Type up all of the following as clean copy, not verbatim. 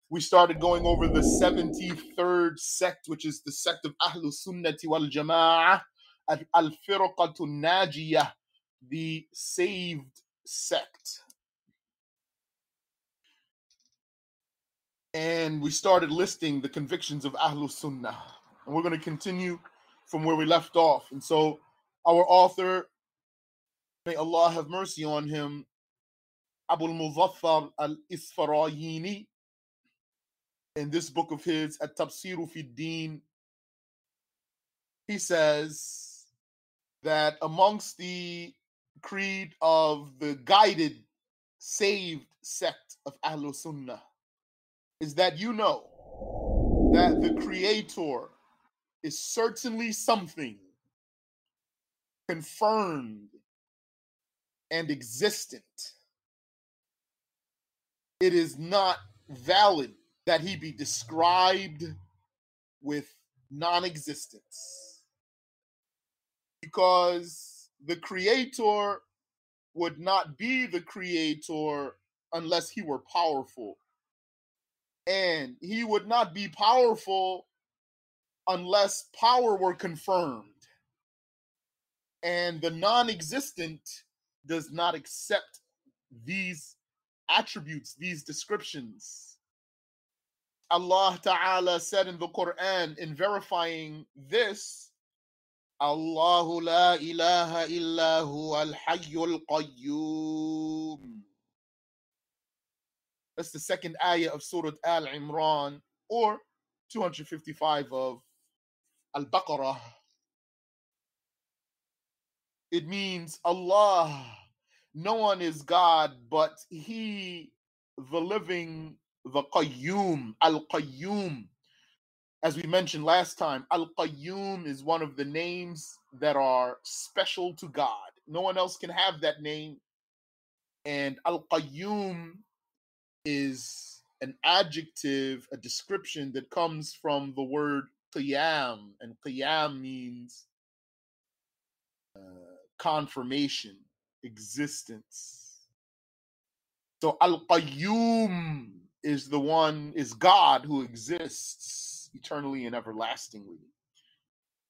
We started going over the 73rd sect, which is the sect of Ahlus Sunnati wal Jama'ah, Al-Firqatun Najiyah, the saved sect. And we started listing the convictions of Ahlus Sunnah. And we're going to continue from where we left off. And so our author, may Allah have mercy on him, Abu al-Muzaffar al-Isfarayini, in this book of his, At-Tafsiru fi Din, he says that amongst the creed of the guided, saved sect of Ahlul Sunnah is that you know that the Creator is certainly something confirmed and existent. It is not valid that he be described with non-existence, because the Creator would not be the Creator unless he were powerful, and he would not be powerful unless power were confirmed, and the non-existent does not accept these attributes, these descriptions. Allah Ta'ala said in the Quran, in verifying this, Allahu la ilaha illa huwa al-hayyul qayyum. That's the second ayah of Surah Al-Imran, or 255 of Al-Baqarah. It means Allah, no one is God but He, the living, the Qayyum, Al-Qayyum. As we mentioned last time, Al-Qayyum is one of the names that are special to God. No one else can have that name. And Al-Qayyum is an adjective, a description that comes from the word Qiyam. And Qiyam means confirmation, existence. So Al-Qayyum is the one, is God who exists eternally and everlastingly,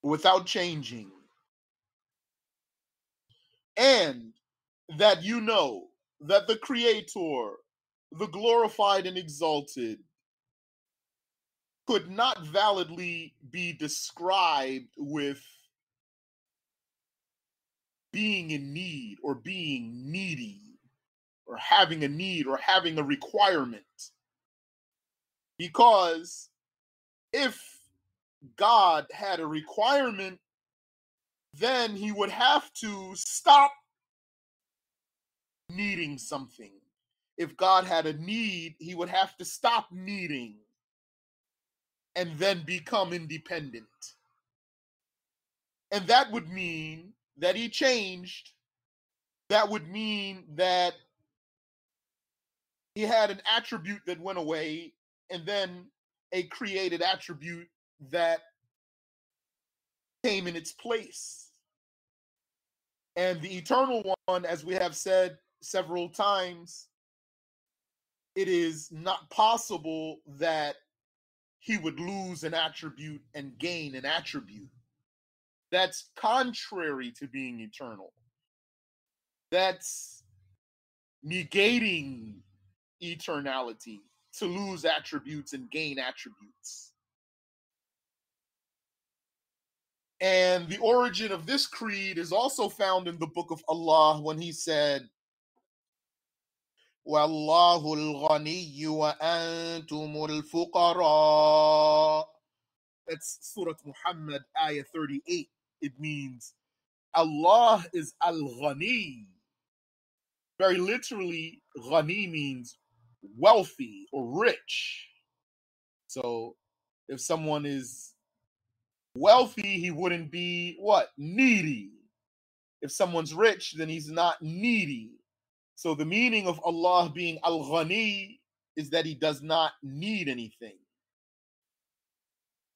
without changing. And that you know that the Creator, the glorified and exalted, could not validly be described with being in need or being needy or having a need or having a requirement. Because if God had a requirement, then he would have to stop needing something. If God had a need, he would have to stop needing and then become independent. And that would mean that he changed. That would mean that he had an attribute that went away and then a created attribute that came in its place. And the eternal one, as we have said several times, it is not possible that he would lose an attribute and gain an attribute. That's contrary to being eternal. That's negating eternality, to lose attributes and gain attributes. And the origin of this creed is also found in the book of Allah when he said, وَاللَّهُ الْغَنِيُّ وَأَنْتُمُ الْفُقَرَاءُ. That's Surah Muhammad, ayah 38. It means Allah is Al-Ghani. Very literally, Ghani means wealthy or rich. So if someone is wealthy, he wouldn't be what? Needy. If someone's rich, then he's not needy. So the meaning of Allah being Al-Ghani is that he does not need anything.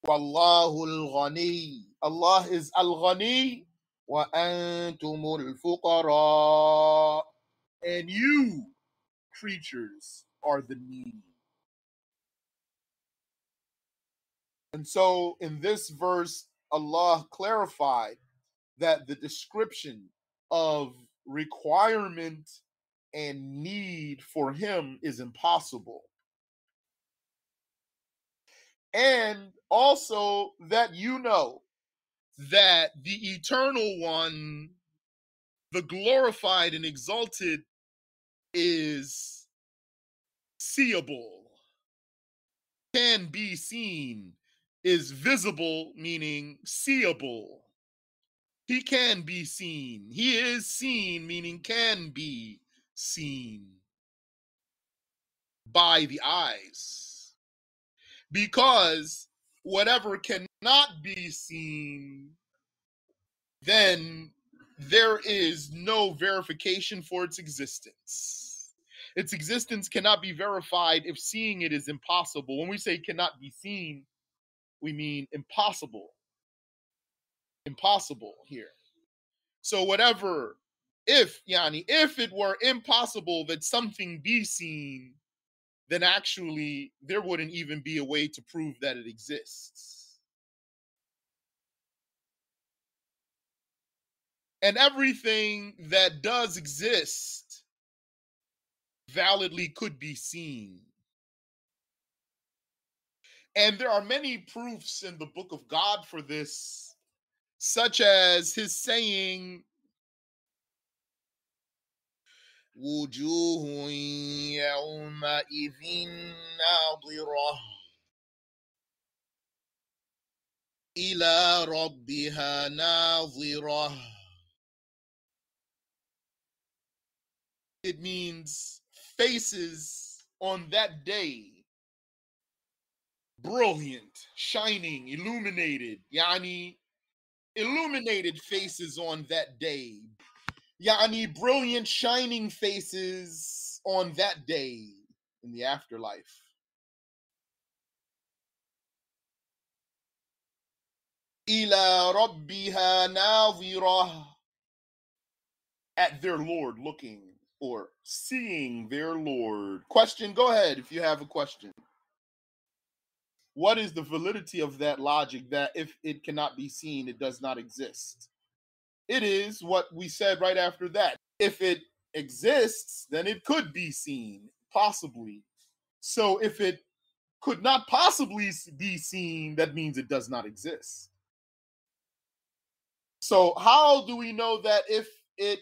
Wallahu al-Ghani. Allah is Al-Ghani wa antumul fuqara. And you, creatures, are the needy. And so in this verse, Allah clarified that the description of requirement and need for him is impossible. And also that you know that the eternal one, the glorified and exalted, is seeable, can be seen, is visible, meaning seeable. He can be seen. He is seen, meaning can be seen by the eyes. Because whatever cannot be seen, then there is no verification for its existence. Its existence cannot be verified if seeing it is impossible. When we say cannot be seen, we mean impossible. Impossible here. So whatever, if it were impossible that something be seen, then actually there wouldn't even be a way to prove that it exists. And everything that does exist validly could be seen. And there are many proofs in the book of God for this, such as his saying, وجوه يومئذ ناظرة إلى ربها ناظرة. It means faces on that day, brilliant, shining, illuminated, illuminated faces on that day, brilliant, shining faces on that day in the afterlife. إلى ربها ناظرة, at their Lord looking or seeing their Lord. Question, go ahead if you have a question. What is the validity of that logic that if it cannot be seen, it does not exist? It is what we said right after that. If it exists, then it could be seen, possibly. So if it could not possibly be seen, that means it does not exist. So how do we know that if it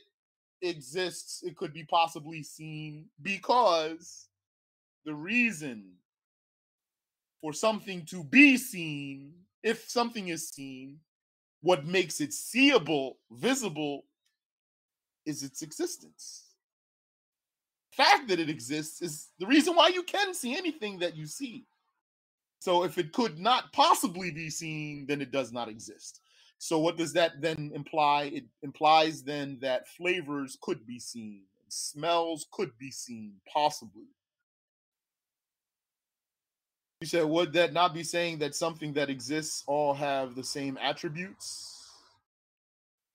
exists, it could be possibly seen? Because the reason for something to be seen, if something is seen, what makes it seeable, visible, is its existence. The fact that it exists is the reason why you can see anything that you see. So if it could not possibly be seen, then it does not exist. So what does that then imply? It implies then that flavors could be seen, smells could be seen, possibly. You said, would that not be saying that something that exists all have the same attributes?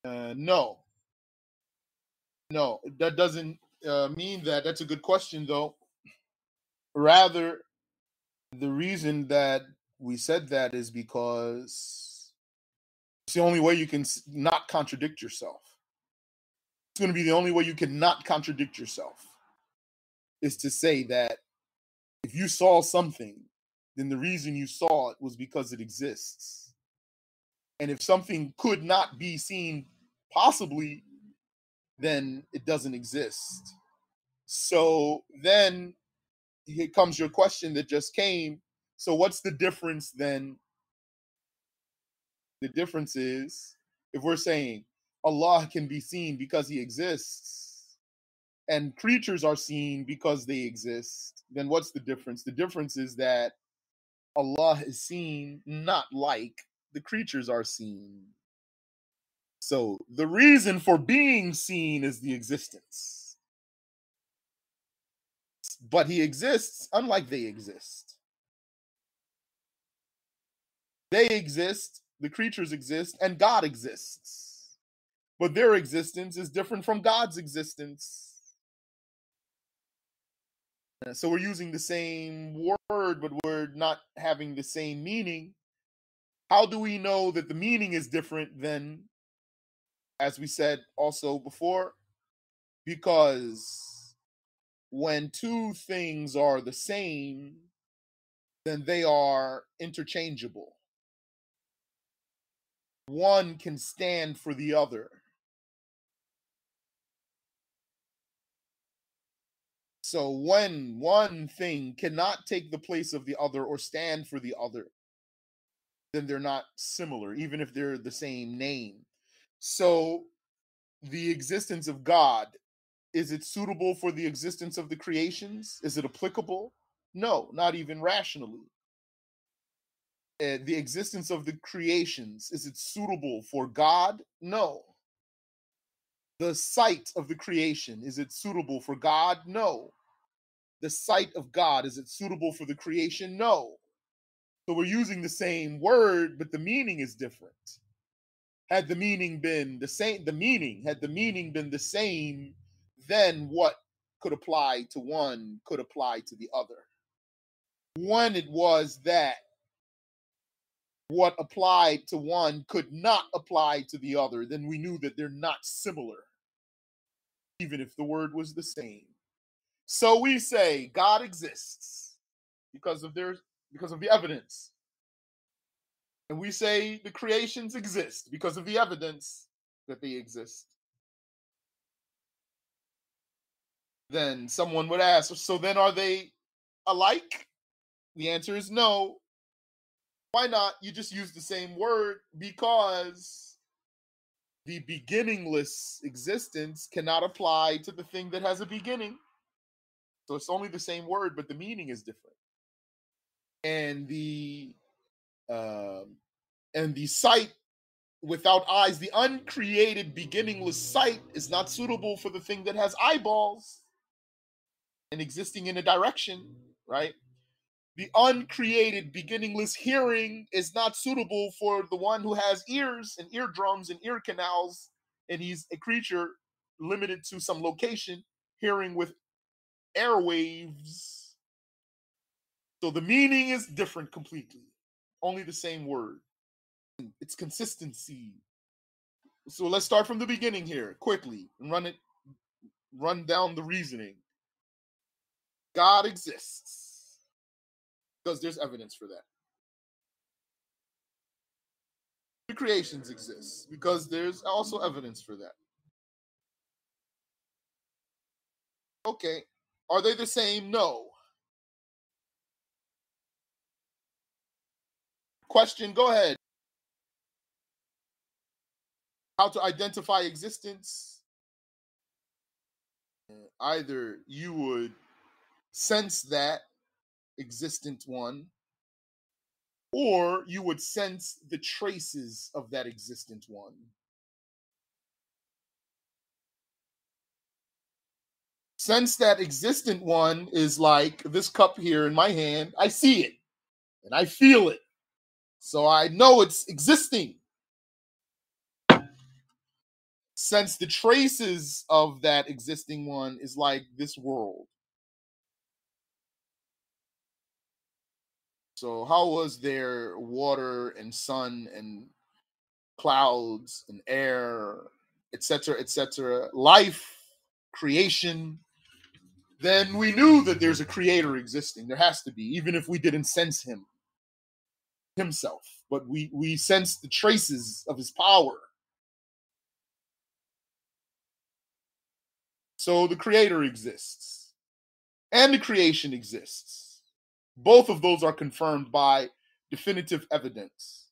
No. No, that doesn't mean that. That's a good question, though. Rather, the reason that we said that is because it's the only way you can not contradict yourself. It's going to be the only way you can not contradict yourself, is to say that if you saw something, then the reason you saw it was because it exists. And if something could not be seen possibly, then it doesn't exist. So then here comes your question that just came. So what's the difference then? The difference is, if we're saying Allah can be seen because he exists and creatures are seen because they exist, then what's the difference? The difference is that Allah is seen not like the creatures are seen. So the reason for being seen is the existence. But he exists unlike they exist. They exist, the creatures exist, and God exists. But their existence is different from God's existence. So we're using the same word, but we're not having the same meaning. How do we know that the meaning is different than, as we said also before? Because when two things are the same, then they are interchangeable. One can stand for the other. So when one thing cannot take the place of the other or stand for the other, then they're not similar, even if they're the same name. So the existence of God, is it suitable for the existence of the creations? Is it applicable? No, not even rationally. The existence of the creations, is it suitable for God? No. The sight of the creation, is it suitable for God? No. The sight of God, is it suitable for the creation? No. So we're using the same word, but the meaning is different. Had the meaning been the same, then what could apply to one could apply to the other. When it was that what applied to one could not apply to the other, then we knew that they're not similar, even if the word was the same. So we say God exists because of the evidence. And we say the creations exist because of the evidence that they exist. Then someone would ask, so then are they alike? The answer is no. Why not? You just use the same word, because the beginningless existence cannot apply to the thing that has a beginning. So it's only the same word, but the meaning is different. And the sight without eyes, the uncreated beginningless sight, is not suitable for the thing that has eyeballs and existing in a direction, right? The uncreated beginningless hearing is not suitable for the one who has ears and eardrums and ear canals, and he's a creature limited to some location, hearing with airwaves. So the meaning is different completely. Only the same word. It's consistency. So let's start from the beginning here, quickly, and run down the reasoning. God exists because there's evidence for that. The creations exist because there's also evidence for that. Okay. Are they the same? No. Question, go ahead. How to identify existence? Either you would sense that existent one, or you would sense the traces of that existent one. Sense that existent one is like this cup here in my hand. I see it and I feel it. So I know it's existing. Sense the traces of that existing one is like this world. So how was there water and sun and clouds and air, etc., life, creation? Then we knew that there's a creator existing. There has to be, even if we didn't sense himself, but we sense the traces of his power. So the creator exists and the creation exists. Both of those are confirmed by definitive evidence.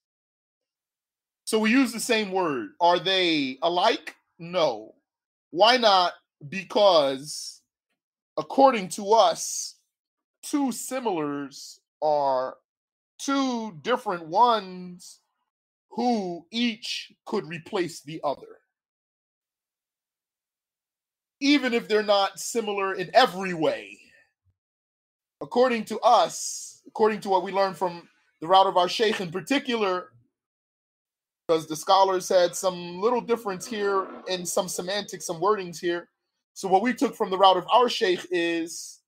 So we use the same word. Are they alike? No. Why not? Because according to us, two similars are two different ones who each could replace the other. Even if they're not similar in every way. According to us, according to what we learned from the route of our sheikh in particular, because the scholars had some little difference here in some semantics, some wordings here. So what we took from the route of our sheikh is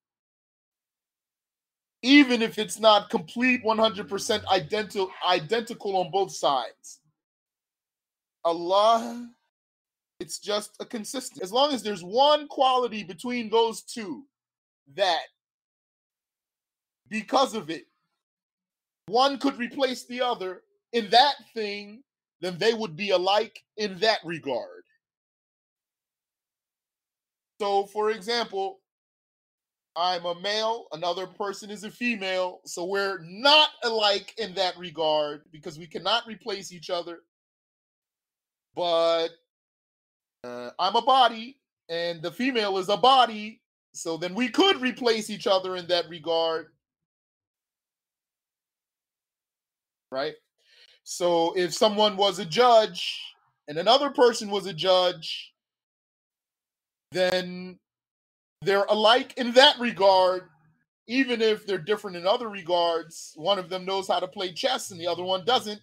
even if it's not complete 100% identical on both sides. Allah, it's just a consistent. As long as there's one quality between those two that, because of it, one could replace the other in that thing, then they would be alike in that regard. So, for example, I'm a male, another person is a female, so we're not alike in that regard because we cannot replace each other. But I'm a body and the female is a body, so then we could replace each other in that regard, right? So if someone was a judge and another person was a judge, then they're alike in that regard, even if they're different in other regards. One of them knows how to play chess and the other one doesn't.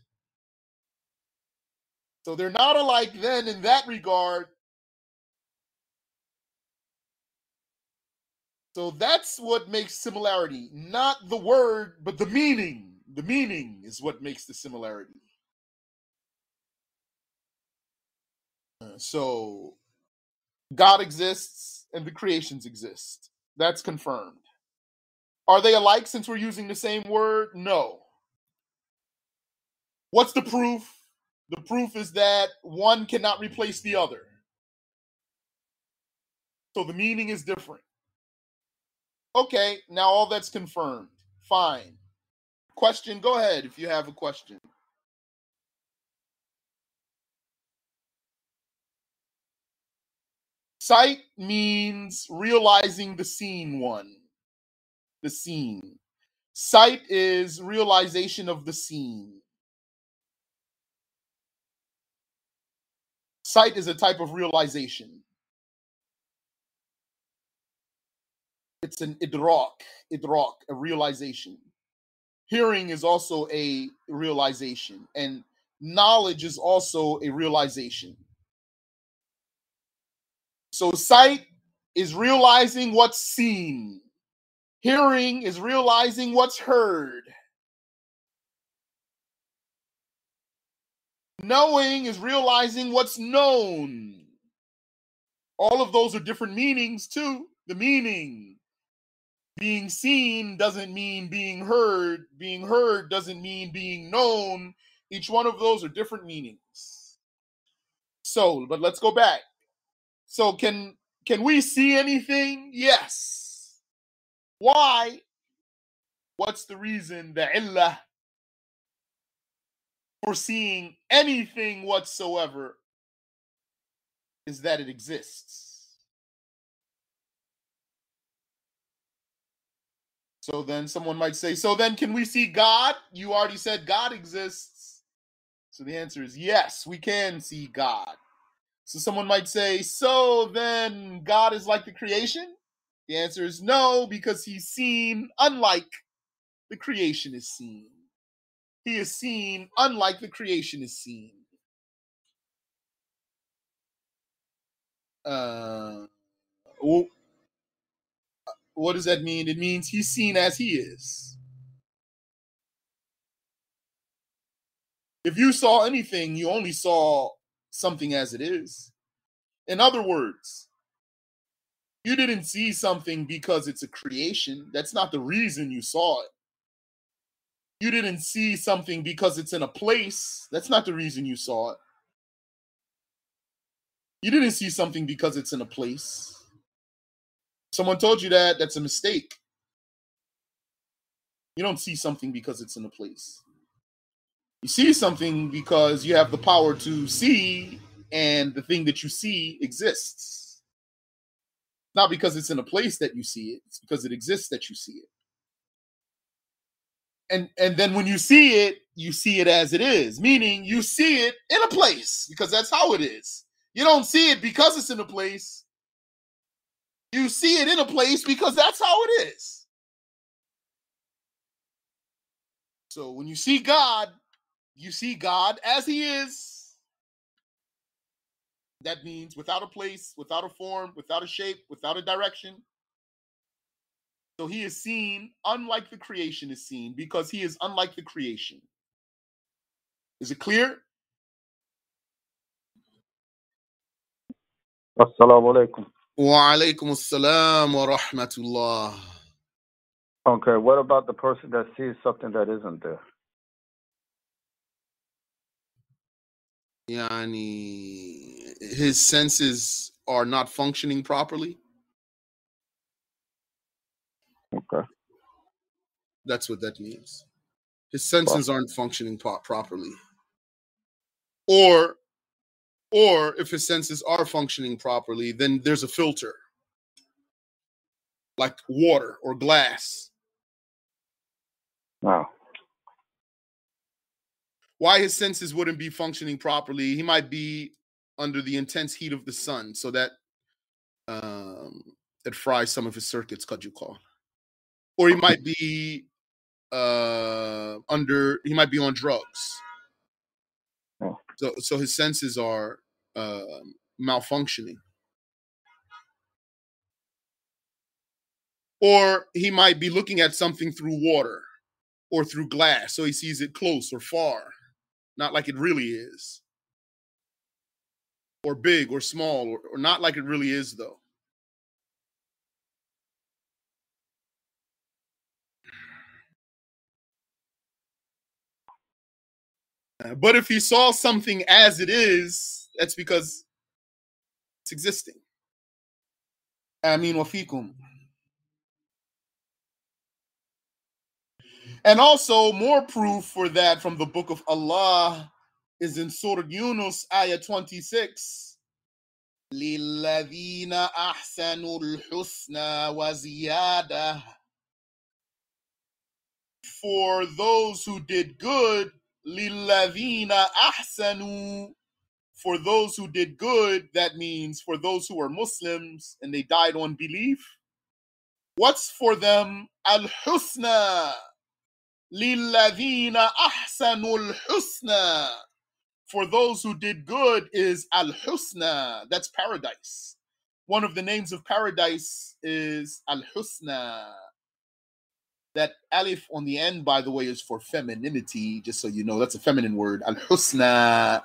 So they're not alike then in that regard. So that's what makes similarity, not the word, but the meaning. The meaning is what makes the similarity. So God exists and the creations exist. That's confirmed. Are they alike since we're using the same word? No. What's the proof? The proof is that one cannot replace the other. So the meaning is different. Okay, now all that's confirmed. Fine. Question, go ahead if you have a question. Sight means realizing the seen one. The seen. Sight is realization of the seen. Sight is a type of realization. It's an idrak, a realization. Hearing is also a realization, and knowledge is also a realization. So sight is realizing what's seen. Hearing is realizing what's heard. Knowing is realizing what's known. All of those are different meanings too. The meaning, being seen doesn't mean being heard. Being heard doesn't mean being known. Each one of those are different meanings. So, but let's go back. So can we see anything? Yes. Why? What's the reason, the illah, for seeing anything whatsoever is that it exists. So then someone might say, so then can we see God? You already said God exists. So the answer is yes, we can see God. So someone might say, so then God is like the creation? The answer is no, because he's seen unlike the creation is seen. He is seen unlike the creation is seen. What does that mean? It means he's seen as he is. If you saw anything, you only saw something as it is. In other words, you didn't see something because it's a creation. That's not the reason you saw it. You didn't see something because it's in a place. That's not the reason you saw it. You didn't see something because it's in a place. Someone told you that, that's a mistake. You don't see something because it's in a place. You see something because you have the power to see, and the thing that you see exists. Not because it's in a place that you see it, it's because it exists that you see it. And then when you see it as it is, meaning you see it in a place because that's how it is. You don't see it because it's in a place. You see it in a place because that's how it is. So when you see God as he is. That means without a place, without a form, without a shape, without a direction. So he is seen unlike the creation is seen because he is unlike the creation. Is it clear? Assalamu alaikum. Wa alaikum assalam wa rahmatullah. Okay, what about the person that sees something that isn't there? Yani, his senses are not functioning properly. Okay. That's what that means. His senses aren't functioning properly. Or if his senses are functioning properly, then there's a filter, like water or glass. Wow. Why his senses wouldn't be functioning properly? He might be under the intense heat of the sun, so that it fries some of his circuits, could you call? Or he might be he might be on drugs. Oh. So his senses are malfunctioning. Or he might be looking at something through water or through glass, so he sees it close or far, not like it really is. Or big or small, or not like it really is, though. But if he saw something as it is, that's because it's existing. Ameen wa fikum. And also, more proof for that from the book of Allah is in Surah Yunus, ayah 26. لِلَّذِينَ أَحْسَنُوا الْحُسْنَى وَزِيَادَةً. For those who did good, لِلَّذِينَ أَحْسَنُوا. For those who did good, that means for those who are Muslims and they died on belief. What's for them? Al-Husna. لِلَّذِينَ أَحْسَنُوا الْحُسْنَى. For those who did good is Al-Husna. That's paradise. One of the names of paradise is Al-Husna. That alif on the end, by the way, is for femininity, just so you know. That's a feminine word. Al-Husna.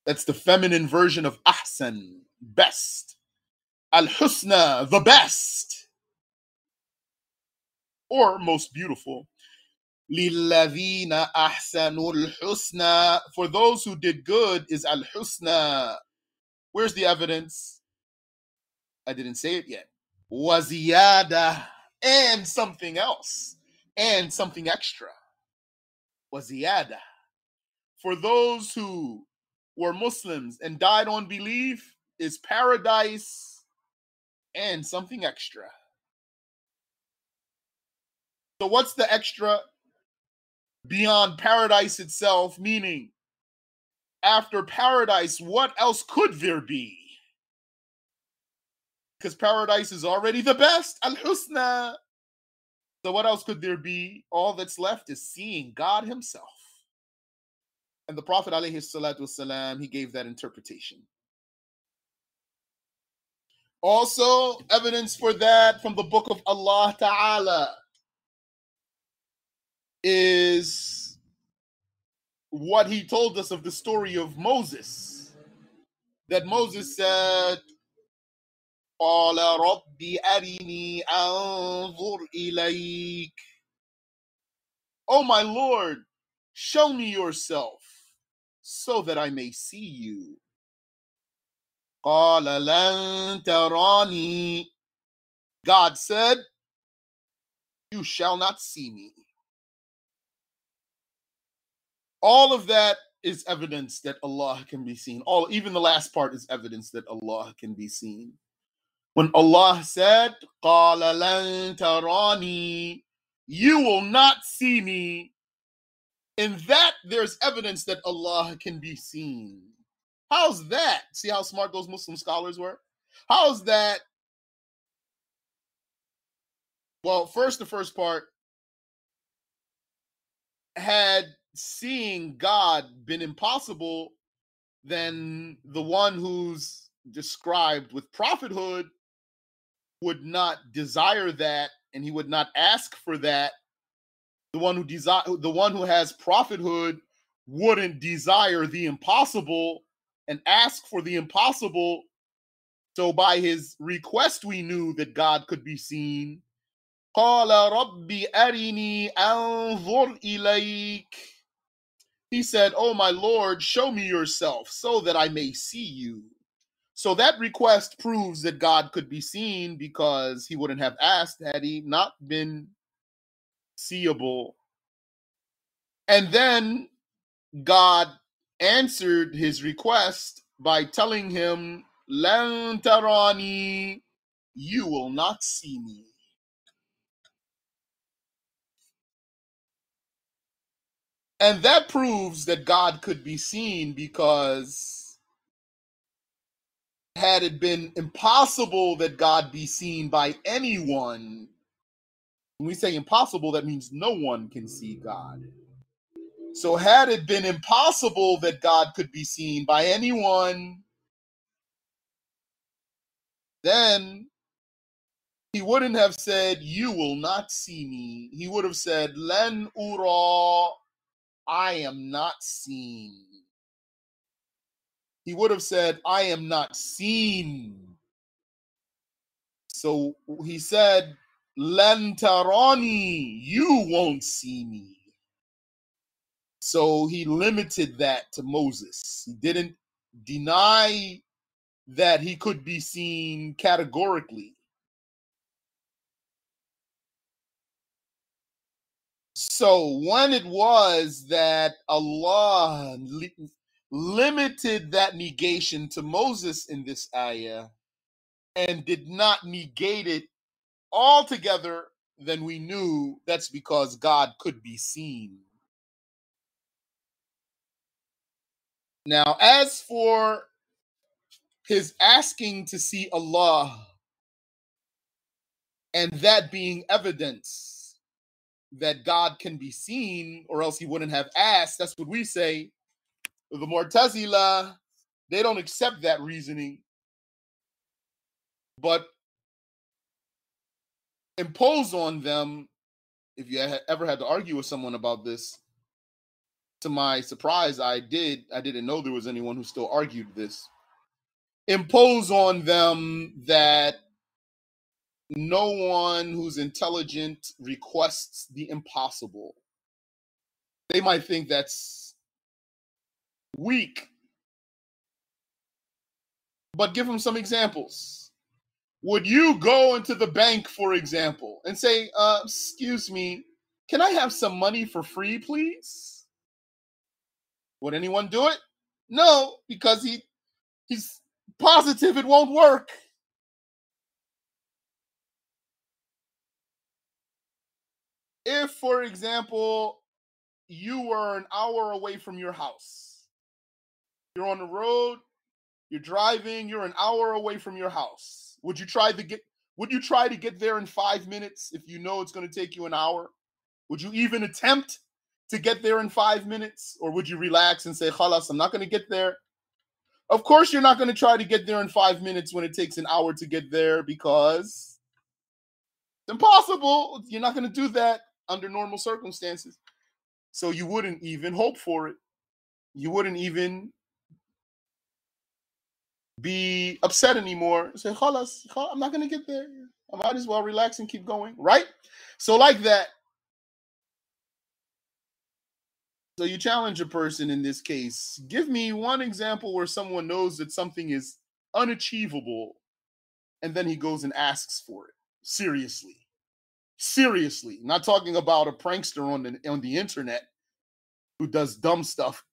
That's the feminine version of Ahsan, best. Al-Husna, the best. Or most beautiful. لِلَّذِينَ أَحْسَنُوا الْحُسْنَى. For those who did good is Al-Husna. Where's the evidence? I didn't say it yet. وَزِيَادَةً. And something else. And something extra. وَزِيَادَةً. For those who were Muslims and died on belief is paradise and something extra. So what's the extra beyond paradise itself? Meaning, after paradise, what else could there be? Because paradise is already the best, Al-Husna. So what else could there be? All that's left is seeing God himself. And the Prophet ﷺ, he gave that interpretation. Also, evidence for that from the book of Allah Ta'ala is what he told us of the story of Moses. That Moses said, قَالَ رَبِّ أَرِنِي أَنظُرْ إِلَيْكَ. Oh my Lord, show me yourself so that I may see you. قَالَ لَن تَرَانِي. God said, you shall not see me. All of that is evidence that Allah can be seen. Even the last part is evidence that Allah can be seen. When Allah said, قَالَ لَن تَرَانِي, you will not see me. In that, there's evidence that Allah can be seen. How's that? See how smart those Muslim scholars were? How's that? Well, first, the first part, had seeing God been impossible, then the one who's described with prophethood would not desire that, and he would not ask for that. The one who has prophethood wouldn't desire the impossible and ask for the impossible. So by his request, we knew that God could be seen. قَالَ رَبِّ أَرِنِي أَنظُرْ إِلَيْكَ. He said, "Oh my Lord, show me yourself so that I may see you." So that request proves that God could be seen, because he wouldn't have asked had he not been seeable. And then God answered his request by telling him, "Lan tarani," you will not see me. And that proves that God could be seen, because had it been impossible that God be seen by anyone, when we say impossible, that means no one can see God. So had it been impossible that God could be seen by anyone, then he wouldn't have said, "You will not see me." He would have said, "Len ura," I am not seen. He would have said, "I am not seen." So he said, "Len tarani," you won't see me. So he limited that to Moses. He didn't deny that he could be seen categorically. So when it was that Allah limited that negation to Moses in this ayah and did not negate it altogether, then we knew that's because God could be seen. Now, as for his asking to see Allah and that being evidence that God can be seen, or else he wouldn't have asked, that's what we say. The Mu'tazila, they don't accept that reasoning, but impose on them, if you ever had to argue with someone about this, to my surprise, I didn't know there was anyone who still argued this. Impose on them that no one who's intelligent requests the impossible. They might think that's weak, but give them some examples. Would you go into the bank, for example, and say, "Excuse me, can I have some money for free, please?" Would anyone do it? No, because he's positive it won't work. If, for example, you were an hour away from your house, you're on the road, you're driving, you're an hour away from your house. Would you try to get there in 5 minutes if you know it's going to take you an hour? Would you even attempt to get there in 5 minutes? Or would you relax and say, "Khalas, I'm not going to get there"? Of course, you're not going to try to get there in 5 minutes when it takes an hour to get there, because it's impossible. You're not going to do that under normal circumstances. So you wouldn't even hope for it. You wouldn't even be upset anymore. Say, "Khalas, I'm not going to get there. I might as well relax and keep going," right? So like that. So you challenge a person in this case. Give me one example where someone knows that something is unachievable, and then he goes and asks for it. Seriously. Not talking about a prankster on the internet who does dumb stuff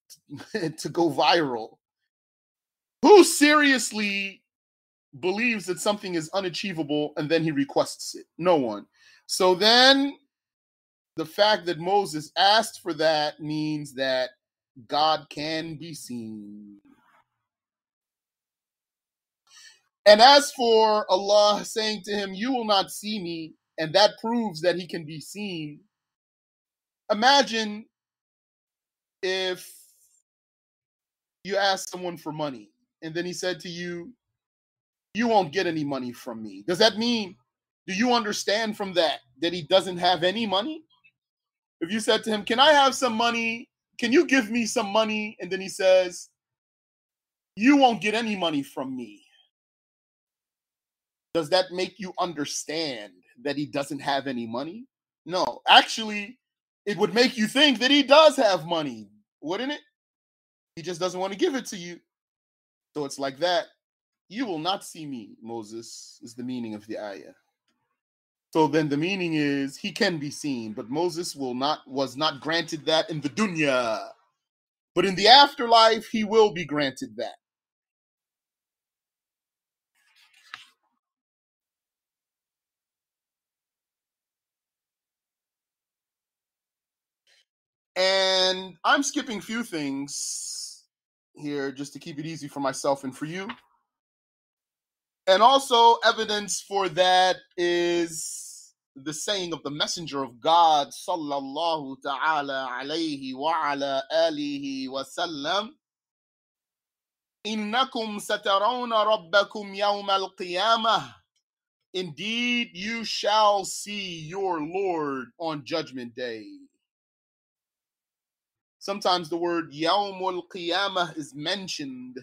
to go viral. Who seriously believes that something is unachievable and then he requests it? No one. So then the fact that Moses asked for that means that God can be seen. And as for Allah saying to him, "You will not see me," and that proves that he can be seen. Imagine if you asked someone for money and then he said to you, you won't get any money from me. Does that mean, do you understand from that he doesn't have any money? If you said to him, can I have some money? Can you give me some money? And then he says, you won't get any money from me. Does that make you understand that he doesn't have any money? No, actually, it would make you think that he does have money, wouldn't it? He just doesn't want to give it to you. So it's like that. You will not see me, Moses, is the meaning of the ayah. So then the meaning is he can be seen, but Moses was not granted that in the dunya. But in the afterlife, he will be granted that. And I'm skipping a few things here just to keep it easy for myself and for you. And also evidence for that is the saying of the Messenger of God, sallallahu ta'ala alayhi wa ala alihi wa sallam, innakum satarawna rabbakum yawm al-qiyamah. Indeed, you shall see your Lord on Judgment Day. Sometimes the word Yawmul Qiyamah is mentioned,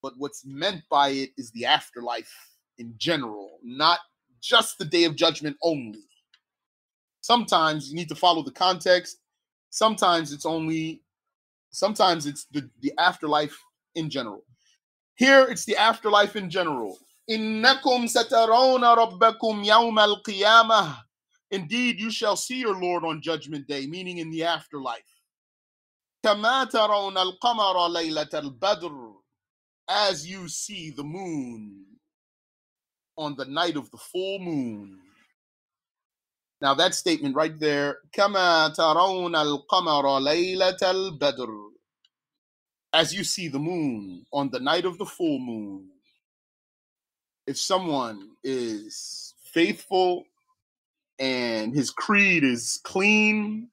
but what's meant by it is the afterlife in general, not just the Day of Judgment only. Sometimes you need to follow the context. Sometimes it's the afterlife in general. Here it's the afterlife in general. Innakum satarawna rabbakum yawm al-qiyamah. Indeed, you shall see your Lord on Judgment Day, meaning in the afterlife. Kama tarawna al-qamara laylat al-badr, as you see the moon on the night of the full moon. Now that statement right there, Kama tarawna al-qamara laylat al-badr, as you see the moon on the night of the full moon. If someone is faithful and his creed is clean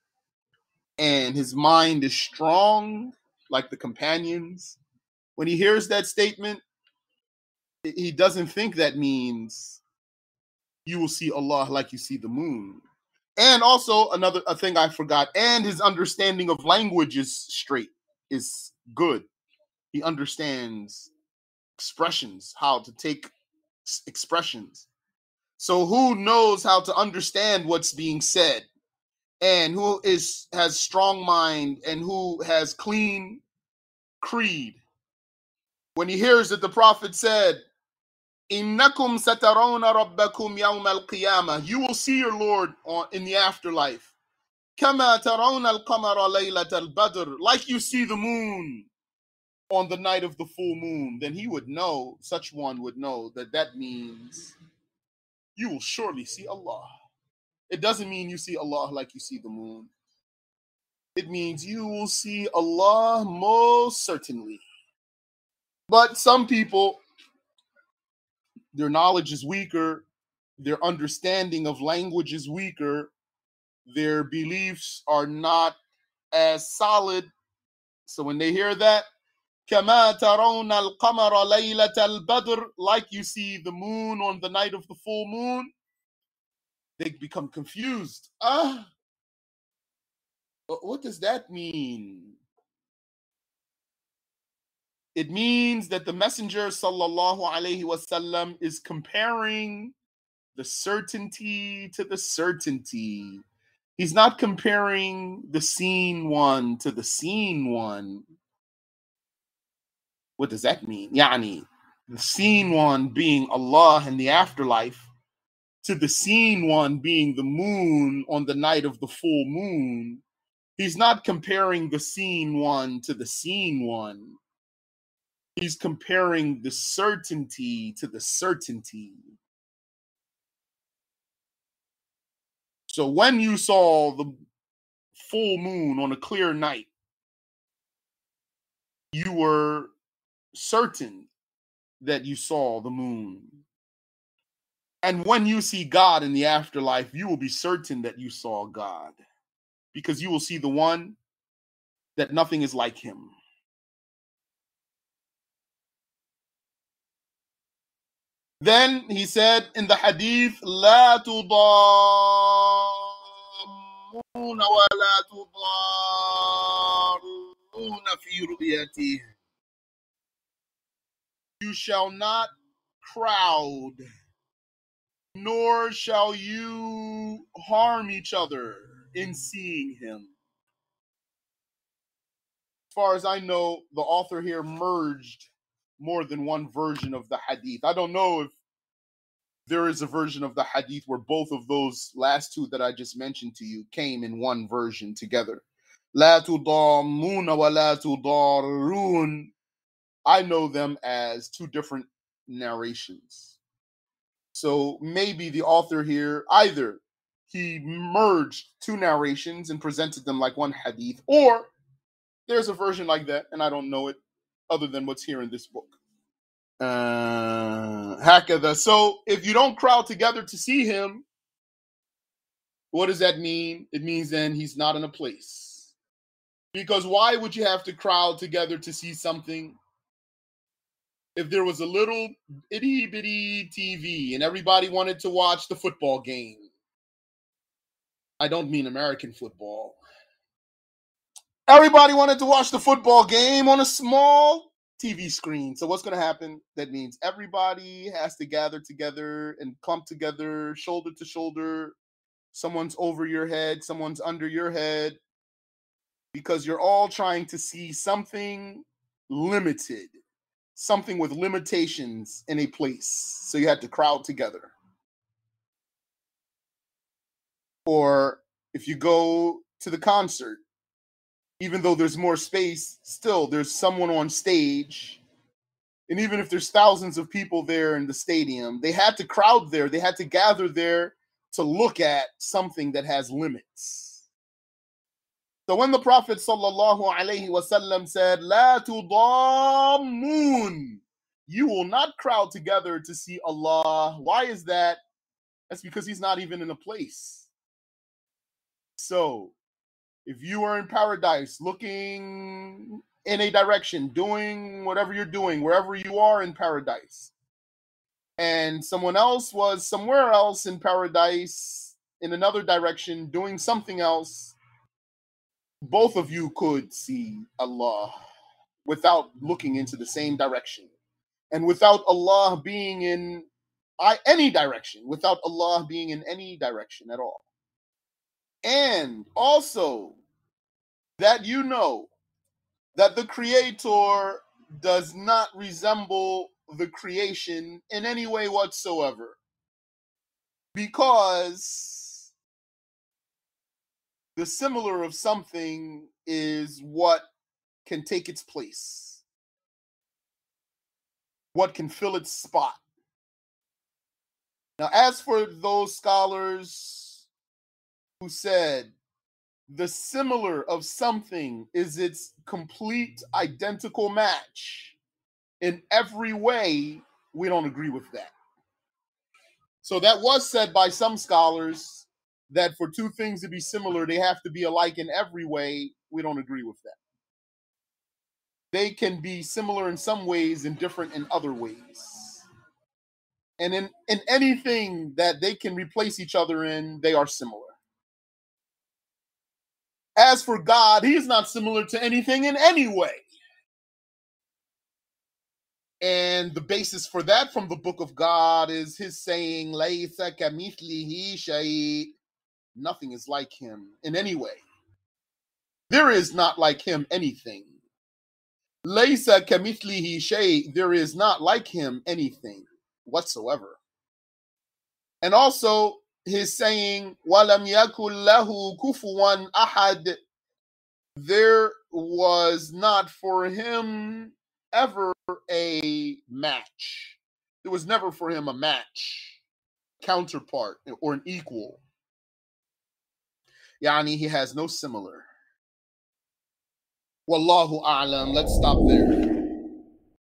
and his mind is strong, like the companions, when he hears that statement, he doesn't think that means you will see Allah like you see the moon. And also a thing I forgot, and his understanding of language is straight, is good. He understands expressions, how to take expressions. So who knows how to understand what's being said, and who has strong mind and who has clean creed? When he hears that the Prophet said, Innakum satarawna rabbakum yawm al-qiyamah, you will see your Lord in the afterlife. Kama tarawna al-qamara laylat al-badr, like you see the moon on the night of the full moon. Then such one would know that means you will surely see Allah. It doesn't mean you see Allah like you see the moon. It means you will see Allah most certainly. But some people, their knowledge is weaker, their understanding of language is weaker, their beliefs are not as solid. So when they hear that, كَمَا تَرَوْنَ الْقَمَرَ لَيْلَةَ الْبَدْرِ, like you see the moon on the night of the full moon, they become confused. What does that mean? It means that the Messenger sallallahu alaihi wasallam is comparing the certainty to the certainty. He's not comparing the seen one to the seen one. What does that mean? Yani, the seen one being Allah in the afterlife to the seen one being the moon on the night of the full moon. He's not comparing the seen one to the seen one. He's comparing the certainty to the certainty. So when you saw the full moon on a clear night, you were certain that you saw the moon. And when you see God in the afterlife, you will be certain that you saw God, because you will see the one that nothing is like him. Then he said in the hadith, لا تضامون ولا تضارون في رؤيته. You shall not crowd, nor shall you harm each other in seeing him. As far as I know, the author here merged more than one version of the hadith. I don't know if there is a version of the hadith where both of those last two that I just mentioned to you came in one version together. La tudammuna wa la tudarrun. I know them as two different narrations. So maybe the author here, either he merged two narrations and presented them like one hadith, or there's a version like that, and I don't know it other than what's here in this book. Hakada. So if you don't crowd together to see him, what does that mean? It means then he's not in a place. Because why would you have to crowd together to see something? If there was a little itty bitty TV and everybody wanted to watch the football game, I don't mean American football. Everybody wanted to watch the football game on a small TV screen. So what's going to happen? That means everybody has to gather together and clump together, shoulder to shoulder. Someone's over your head, someone's under your head, because you're all trying to see something limited, something with limitations in a place. So you had to crowd together. Or if you go to the concert, even though there's more space, still there's someone on stage. And even if there's thousands of people there in the stadium, they had to crowd there. They had to gather there to look at something that has limits. So when the Prophet ﷺ said, La tudammun, you will not crowd together to see Allah. Why is that? That's because he's not even in a place. So if you are in paradise looking in a direction, doing whatever you're doing, wherever you are in paradise, and someone else was somewhere else in paradise in another direction doing something else, both of you could see Allah without looking into the same direction, and without Allah being in any direction, without Allah being in any direction at all. And also that you know that the Creator does not resemble the creation in any way whatsoever, because the similar of something is what can take its place, what can fill its spot. Now, as for those scholars who said the similar of something is its complete identical match in every way, we don't agree with that. So that was said by some scholars, that for two things to be similar, they have to be alike in every way. We don't agree with that. They can be similar in some ways and different in other ways. And in anything that they can replace each other in, they are similar. As for God, he is not similar to anything in any way. And the basis for that from the book of God is his saying, Laysa kamithlihi shay'. Nothing is like him in any way. There is not like him anything. Laysa kamithlihi shay'. There is not like him anything whatsoever. And also his saying, Walam yakul lahu kufuwan ahad. There was not for him ever a match. There was never for him a match, counterpart, or an equal. Yani, he has no similar. Wallahu a'lam. Let's stop there.